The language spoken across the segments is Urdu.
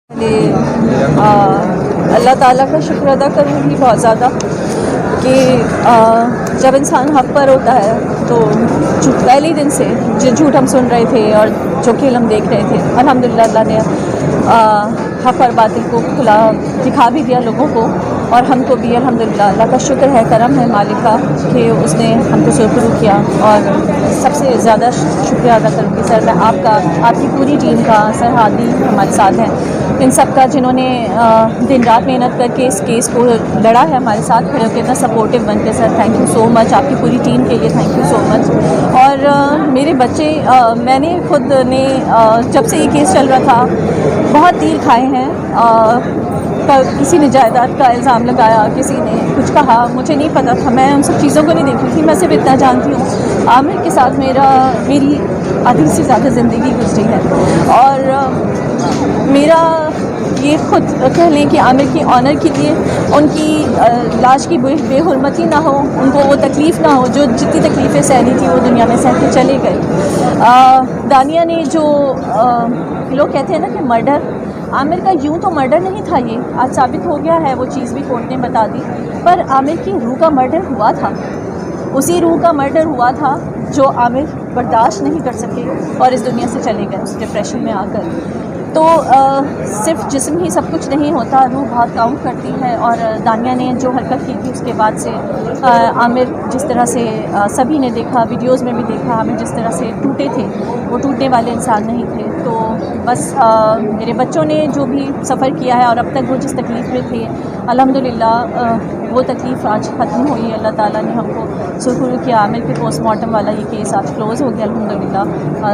اللہ تعالیٰ کا شکر ادا کروں گی بہت زیادہ کہ جب انسان حق پر ہوتا ہے تو پہلے ہی دن سے جو جھوٹ ہم سن رہے تھے اور جو کھیل ہم دیکھ رہے تھے، الحمدللہ اللہ نے حق اور باطل کو کھلا دکھا بھی دیا لوگوں کو، اور ہم کو بھی الحمدللہ اللہ کا شکر ہے، کرم ہے مالک کا کہ اس نے ہم کو سرخرو کیا. اور سب سے زیادہ شکریہ ادا کروں گی سر میں آپ کا، آپ کی پوری ٹیم کا، سر ہادی ہمارے ساتھ ہیں، ان سب کا جنہوں نے دن رات محنت کر کے اس کیس کو لڑا ہے، ہمارے ساتھ کھڑے ہو کے اتنا سپورٹیو بن کے. سر تھینک یو سو مچ، آپ کی پوری ٹیم کے لیے تھینک یو سو مچ. اور میرے بچے، میں نے خود نے جب سے یہ کیس چل رہا تھا بہت تیر کھائے ہیں. کسی نے جائیداد کا الزام لگایا، کسی نے کچھ کہا، مجھے نہیں پتہ تھا، میں ان سب چیزوں کو نہیں دیکھی تھی. میں صرف اتنا جانتی ہوں عامر کے ساتھ میری آدھی سے زیادہ زندگی گزری ہے، اور میرا یہ خود کہہ لیں کہ عامر کی آنر کے لیے ان کی لاش کی بے حرمتی نہ ہو، ان کو وہ تکلیف نہ ہو جو جتنی تکلیفیں سہنی تھی وہ دنیا میں سہ کے چلے گئے. دانیہ نے جو لوگ کہتے ہیں نا کہ مرڈر، عامر کا یوں تو مرڈر نہیں تھا، یہ آج ثابت ہو گیا ہے، وہ چیز بھی کورٹ نے بتا دی، پر عامر کی روح کا مرڈر ہوا تھا. اسی روح کا مرڈر ہوا تھا جو عامر برداشت نہیں کر سکے اور اس دنیا سے چلے گئے اس ڈپریشن میں آ کر. تو صرف جسم ہی سب کچھ نہیں ہوتا، روح بہت کاؤنٹ کرتی ہے. اور دانیہ نے جو حرکت کی تھی اس کے بعد سے عامر جس طرح سے سبھی نے دیکھا، ویڈیوز میں بھی دیکھا، عامر جس طرح سے ٹوٹے تھے وہ ٹوٹنے والے انسان نہیں تھے. تو بس میرے بچوں نے جو بھی سفر کیا ہے اور اب تک وہ جس تکلیف میں تھے، الحمدللہ وہ تکلیف آج ختم ہوئی. اللہ تعالیٰ نے ہم کو سرخرو کیا. عامر کے پوسٹ مارٹم والا یہ کیس آج کلوز ہو گیا الحمدللہ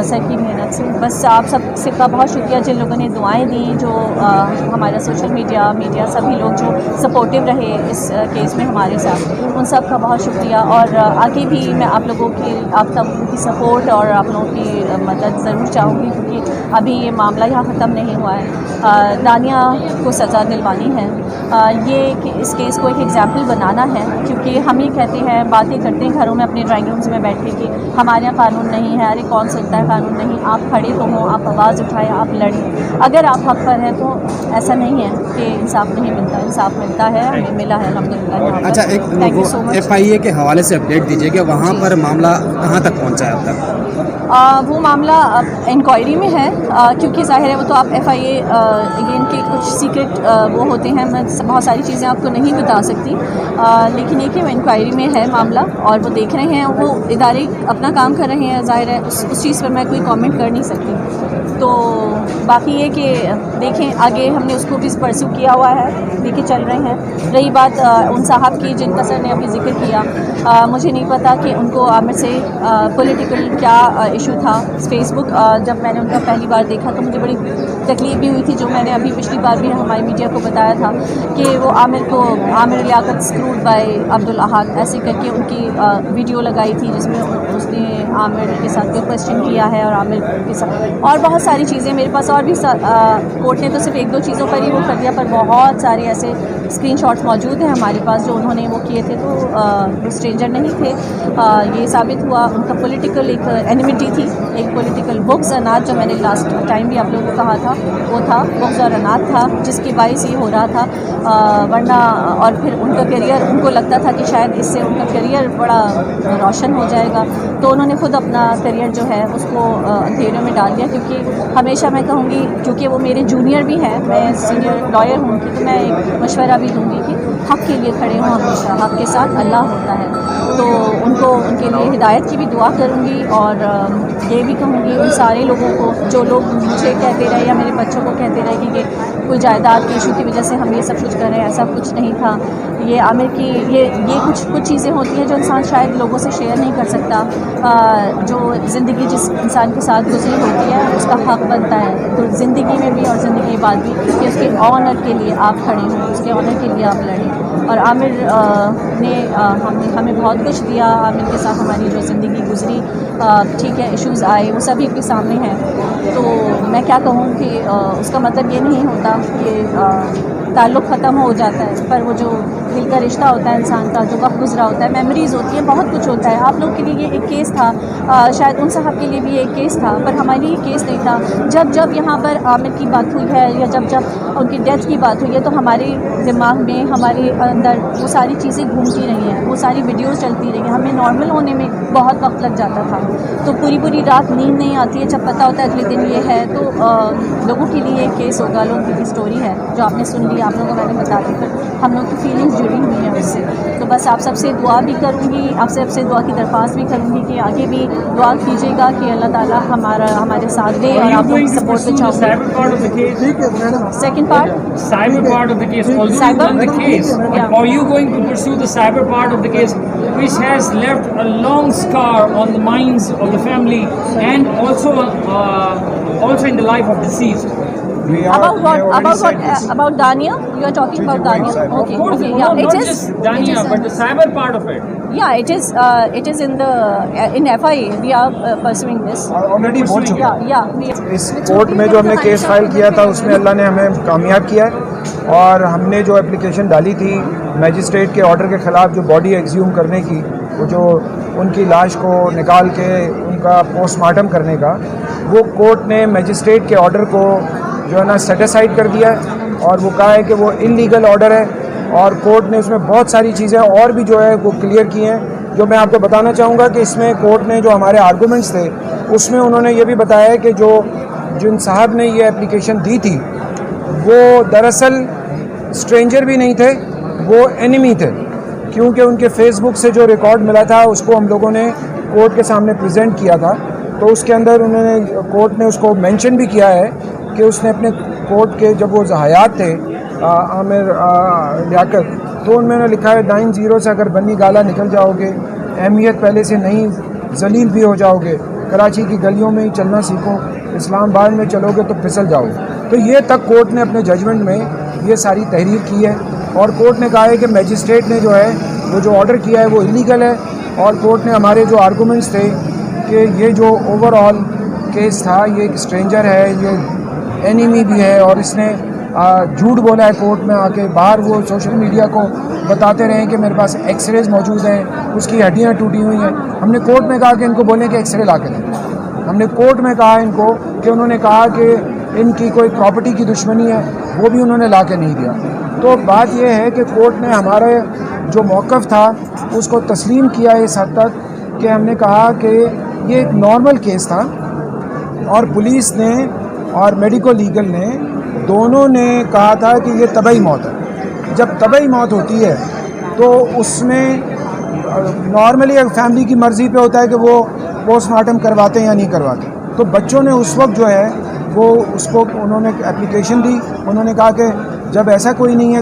سر کی محنت سے. بس آپ سب سے کا بہت شکریہ جن لوگوں نے دعائیں دیں، جو ہمارا سوشل میڈیا سبھی لوگ جو سپورٹیو رہے اس کیس میں ہمارے ساتھ، ان سب کا بہت شکریہ. اور آگے بھی میں آپ لوگوں کی سپورٹ اور آپ لوگوں کی مدد ضرور چاہوں گی، کیونکہ ابھی یہ معاملہ یہاں ختم نہیں ہوا ہے. دانیہ کو سزا دلوانی ہے، یہ کہ اس کیس کو ایک ایگزامپل بنانا ہے، کیونکہ ہم یہ کہتے ہیں، باتیں کرتے ہیں گھروں میں اپنے ڈرائنگ رومز میں بیٹھ کے کہ ہمارے یہاں قانون نہیں ہے، ارے کون سنتا ہے قانون نہیں. آپ کھڑے تو ہوں، آپ آواز اٹھائیں، آپ لڑیں. اگر آپ حق پر ہیں تو ایسا نہیں ہے کہ انصاف نہیں ملتا، انصاف ملتا ہے، ہمیں ملا ہے الحمدللہ. اچھا، ایک thank you so much. FIA کے حوالے سے اپڈیٹ دیجیے کہ وہاں پر معاملہ کہاں تک پہنچا ہے اب تک؟ وہ معاملہ اب انکوائری میں ہے، کیونکہ ظاہر ہے وہ تو آپ FIA یہ ان کے کچھ سیکرٹ وہ ہوتے ہیں، میں بہت ساری چیزیں آپ کو نہیں بتا سکتی، لیکن یہ کہ وہ انکوائری میں ہے معاملہ اور وہ دیکھ رہے ہیں، وہ ادارے اپنا کام کر رہے ہیں. ظاہر ہے اس چیز پر میں کوئی کامنٹ کر نہیں سکتی. تو باقی یہ کہ دیکھیں آگے، ہم نے اس کو بھی پرسو کیا ہوا ہے، لے کے چل رہے ہیں. رہی بات ان صاحب کی جن کا سر نے ابھی ذکر کیا، مجھے نہیں پتا کہ ان کو عامر سے پولیٹیکل کیا ایشو تھا. فیس بک جب میں نے ان کا پہلی بار دیکھا تو مجھے بڑی تکلیف بھی ہوئی تھی، جو میں نے ابھی پچھلی بار بھی ہماری میڈیا کو بتایا تھا کہ وہ عامر لیاقت اسکروڈ بائی عبدالاحد ایسے کر کے ان کی ویڈیو لگائی تھی، جس میں اس نے عامر کے ساتھ کوئی کوشچن کیا ہے اور عامر کے ساتھ اور بہت ساری چیزیں. میرے پاس اور بھی کورٹ نے تو صرف ایک دو چیزوں پر ہی وہ کر دیا، پر بہت سارے ایسے اسکرین شاٹس موجود ہیں ہمارے پاس جو انہوں نے وہ کیے تھے. تو وہ اسٹرینجر نہیں تھے، یہ ثابت ہوا. ان کا پولیٹیکل ایک اینیمیٹی تھی، ایک پولیٹیکل بغض اناج، جو میں نے لاسٹ ٹائم بھی آپ لوگوں کو کہا تھا وہ تھا، بغض اور اناج تھا جس کی باعث یہ ہو رہا تھا. ورنہ اور پھر ان کا کیریئر، ان کو لگتا تھا کہ شاید اس سے ان کا کیریئر بڑا روشن ہو جائے گا، تو انہوں نے خود اپنا کیریئر جو ہے اس کو اندھیرے میں ڈال دیا. کیونکہ ہمیشہ میں کہوں گی، کیونکہ وہ میرے جونیئر بھی ہیں، میں سینئر لائر ہوں کہ، تو میں ایک مشورہ بھی دوں گی کہ حق کے لیے کھڑے ہوں ہمیشہ. حق کے ساتھ اللہ ہوتا ہے، تو ان کے لیے ہدایت کی بھی دعا کروں گی. اور یہ بھی کہوں گی ان سارے لوگوں کو جو لوگ مجھے کہتے رہے یا میرے بچوں کو کہتے رہے کہ کوئی جائیداد کے ایشو کی وجہ سے ہم یہ سب کچھ کر رہے ہیں، ایسا کچھ نہیں تھا. یہ عامر کی یہ کچھ چیزیں ہوتی ہیں جو انسان شاید لوگوں سے شیئر نہیں کر سکتا. جو زندگی جس انسان کے ساتھ گزری ہوتی ہے اس کا حق بنتا ہے، تو زندگی میں بھی اور زندگی کے بعد بھی، کہ اس کے آنر کے لیے آپ کھڑے ہوں، اس کے آنر کے لیے آپ لڑیں. اور عامر نے ہمیں بہت کچھ دیا. عامر کے ساتھ ہماری جو زندگی گزری، ٹھیک ہے ایشوز آئے، وہ سبھی کے سامنے ہیں. تو میں کیا کہوں کہ اس کا مطلب یہ نہیں ہوتا کہ تعلق ختم ہو جاتا ہے، پر وہ جو دل کا رشتہ ہوتا ہے انسان کا، جو وقت گزرا ہوتا ہے، میموریز ہوتی ہیں، بہت کچھ ہوتا ہے. آپ لوگ کے لیے یہ ایک کیس تھا، شاید ان صاحب کے لیے بھی ایک کیس تھا، پر ہمارے لیے یہ کیس نہیں تھا. جب یہاں پر عامر کی بات ہوئی ہے یا جب ان کی ڈیتھ کی بات ہوئی ہے، تو ہمارے دماغ میں، ہمارے اندر وہ ساری چیزیں گھومتی رہی ہیں، وہ ساری ویڈیوز چلتی رہی ہیں. ہمیں نارمل ہونے میں بہت وقت لگ جاتا تھا، تو پوری رات نیند نہیں آتی ہے جب پتہ ہوتا ہے اگلے دن یہ ہے. تو لوگوں کے لیے ایک کیس ہوگا، لوگوں کی اسٹوری ہے جو آپ نے سن لی، آپ لوگوں کو میں نے بتا دی، پر ہم لوگ کی فیلنگس جڑی ہوئی ہیں اس سے. تو بس آپ سب سے دعا بھی کروں گی، آپ سب سے دعا کی درخواست بھی کروں گی کہ آگے بھی دعا کیجیے گا کہ اللہ تعالیٰ ہمارے ساتھ دے اور آپ لوگ سپورٹ میں چاہوں گے. Second part cyber part of the case, although you won the case, Yeah. are you going to pursue the cyber part of the case, which has left a long scar on the minds of the family and also in the life of deceased? about what about Dania? You are talking about Dania? Okay, Of course, okay, no, yeah, not just Dania, but the cyber part of it. yeah, it is in FIA. We are pursuing this. Already بول چکے ہیں. Yeah, we اس کورٹ میں جو ہم نے کیس فائل کیا تھا اس میں اللہ نے ہمیں کامیاب کیا ہے، اور ہم نے جو اپلیکیشن ڈالی تھی میجسٹریٹ کے آرڈر کے خلاف جو باڈی ایگزیوم کرنے کی، وہ جو ان کی لاش کو نکال کے ان کا پوسٹ مارٹم کرنے کا، وہ کورٹ نے میجسٹریٹ کے آرڈر کو جو ہے نا سیٹیسائڈ کر دیا ہے، اور وہ کہا ہے کہ وہ انلیگل آرڈر ہے. اور کورٹ نے اس میں بہت ساری چیزیں اور بھی جو ہے وہ کلیئر کی ہیں، جو میں آپ کو بتانا چاہوں گا کہ اس میں کورٹ نے جو ہمارے آرگومنٹس تھے اس میں انہوں نے یہ بھی بتایا ہے کہ جن صاحب نے یہ اپلیکیشن دی تھی وہ دراصل اسٹرینجر بھی نہیں تھے، وہ اینیمی تھے، کیونکہ ان کے فیس بک سے جو ریکارڈ ملا تھا اس کو ہم لوگوں نے کورٹ کے سامنے پریزنٹ کیا تھا. تو اس کے اندر کورٹ نے اس کو مینشن بھی کیا ہے کہ اس نے اپنے کورٹ کے جب وہ حیات تھے عامر لیاقت، تو ان میں نے لکھا ہے 9-0 سے اگر بنی گالا نکل جاؤ گے، اہمیت پہلے سے نہیں، ذلیل بھی ہو جاؤ گے، کراچی کی گلیوں میں ہی چلنا سیکھو، اسلام آباد میں چلو گے تو پھسل جاؤ گے. تو یہ تک کورٹ نے اپنے ججمنٹ میں یہ ساری تحریر کی ہے، اور کورٹ نے کہا ہے کہ میجسٹریٹ نے جو ہے وہ جو آرڈر کیا ہے وہ انلیگل ہے. اور کورٹ نے ہمارے جو آرگومنٹس تھے کہ یہ جو اوور آل کیس تھا، یہ ایک اسٹرینجر ہے، یہ اینیمی بھی ہے، اور اس نے جھوٹ بولا ہے کورٹ میں آ کے. باہر وہ سوشل میڈیا کو بتاتے رہے کہ میرے پاس ایکس ریز موجود ہیں، اس کی ہڈیاں ٹوٹی ہوئی ہیں. ہم نے کورٹ میں کہا کہ ان کو بولیں کہ ایکس رے لا کے دیں. ہم نے کورٹ میں کہا ان کو کہ انہوں نے کہا کہ ان کی کوئی پراپرٹی کی دشمنی ہے، وہ بھی انہوں نے لا کے نہیں دیا. تو بات یہ ہے کہ کورٹ نے ہمارے جو موقف تھا اس کو تسلیم کیا اس حد تک کہ ہم نے کہا کہ یہ ایک نارمل کیس تھا، اور پولیس نے اور میڈیکو لیگل نے دونوں نے کہا تھا کہ یہ طبعی موت ہے. جب طبعی موت ہوتی ہے تو اس میں نارملی فیملی کی مرضی پہ ہوتا ہے کہ وہ پوسٹ مارٹم کرواتے ہیں یا نہیں کرواتے. تو بچوں نے اس وقت جو ہے وہ اس کو انہوں نے اپلیکیشن دی، انہوں نے کہا کہ جب ایسا کوئی نہیں ہے،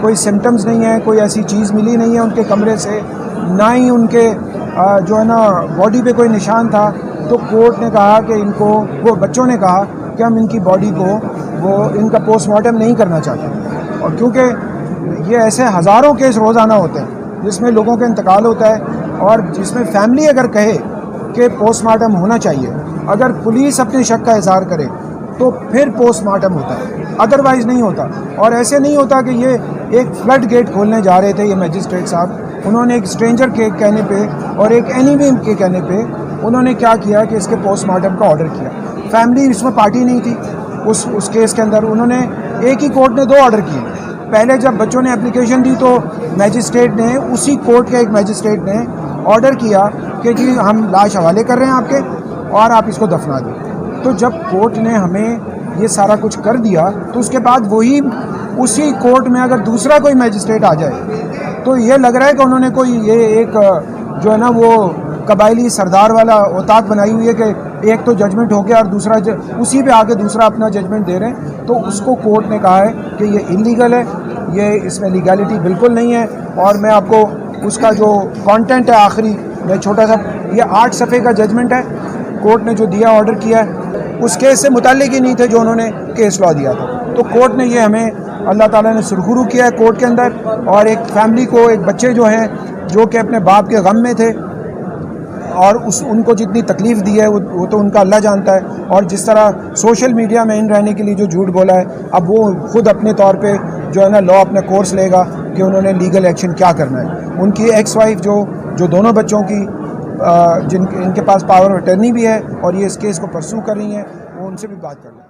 کوئی سمٹمز نہیں ہے، کوئی ایسی چیز ملی نہیں ہے ان کے کمرے سے، نہ ہی ان کے جو ہے نا باڈی پہ کوئی نشان تھا، تو کورٹ نے کہا کہ ان کو، وہ بچوں نے کہا کہ ہم ان کی باڈی کو ان کا پوسٹ مارٹم نہیں کرنا چاہتے. اور کیونکہ یہ ایسے ہزاروں کیس روزانہ ہوتے ہیں جس میں لوگوں کا انتقال ہوتا ہے، اور جس میں فیملی اگر کہے کہ پوسٹ مارٹم ہونا چاہیے، اگر پولیس اپنے شک کا اظہار کرے تو پھر پوسٹ مارٹم ہوتا ہے، ادروائز نہیں ہوتا. اور ایسے نہیں ہوتا کہ یہ ایک فلڈ گیٹ کھولنے جا رہے تھے یہ میجسٹریٹ صاحب. انہوں نے ایک اسٹرینجر کے کہنے پہ اور ایک اینیمی کے کہنے پہ انہوں نے کیا کیا کہ اس کے پوسٹ مارٹم کا آرڈر کیا. فیملی اس میں پارٹی نہیں تھی اس کیس کے اندر. انہوں نے ایک ہی کورٹ نے 2 آرڈر کیے. پہلے جب بچوں نے اپلیکیشن دی تو میجسٹریٹ نے، اسی کورٹ کے ایک میجسٹریٹ نے آرڈر کیا کہ جی ہم لاش حوالے کر رہے ہیں آپ کے، اور آپ اس کو دفنا دیں. تو جب کورٹ نے ہمیں یہ سارا کچھ کر دیا تو اس کے بعد وہی اسی کورٹ میں اگر دوسرا کوئی میجسٹریٹ آ جائے تو یہ لگ رہا ہے کہ انہوں نے کوئی یہ ایک جو ہے نا وہ قبائلی سردار والا اوتاد بنائی ہوئی ہے کہ ایک تو ججمنٹ ہو گیا اور دوسرا اسی پہ آگے دوسرا اپنا ججمنٹ دے رہے ہیں. تو اس کو کورٹ نے کہا ہے کہ یہ انلیگل ہے، یہ اس میں لیگیلٹی بالکل نہیں ہے. اور میں آپ کو اس کا جو کانٹینٹ ہے آخری میں چھوٹا سا، یہ 8 صفحے کا ججمنٹ ہے. کورٹ نے جو دیا آرڈر کیا ہے اس کیس سے متعلق ہی نہیں تھے جو انہوں نے کیس لا دیا تھا. تو کورٹ نے یہ ہمیں اللہ تعالیٰ نے سرخرو کیا ہے کورٹ کے اندر. اور ایک فیملی کو، ایک بچے جو ہیں جو کہ اپنے باپ کے غم میں تھے، اور ان کو جتنی تکلیف دی ہے وہ تو ان کا اللہ جانتا ہے. اور جس طرح سوشل میڈیا میں ان رہنے کے لیے جو جھوٹ بولا ہے, اب وہ خود اپنے طور پہ جو ہے نا لا اپنا کورس لے گا کہ انہوں نے لیگل ایکشن کیا کرنا ہے. ان کی ایکس وائف جو دونوں بچوں کی ان کے پاس پاور آف اٹرنی بھی ہے اور یہ اس کیس کو پرسو کر رہی ہیں, وہ ان سے بھی بات کر لیں.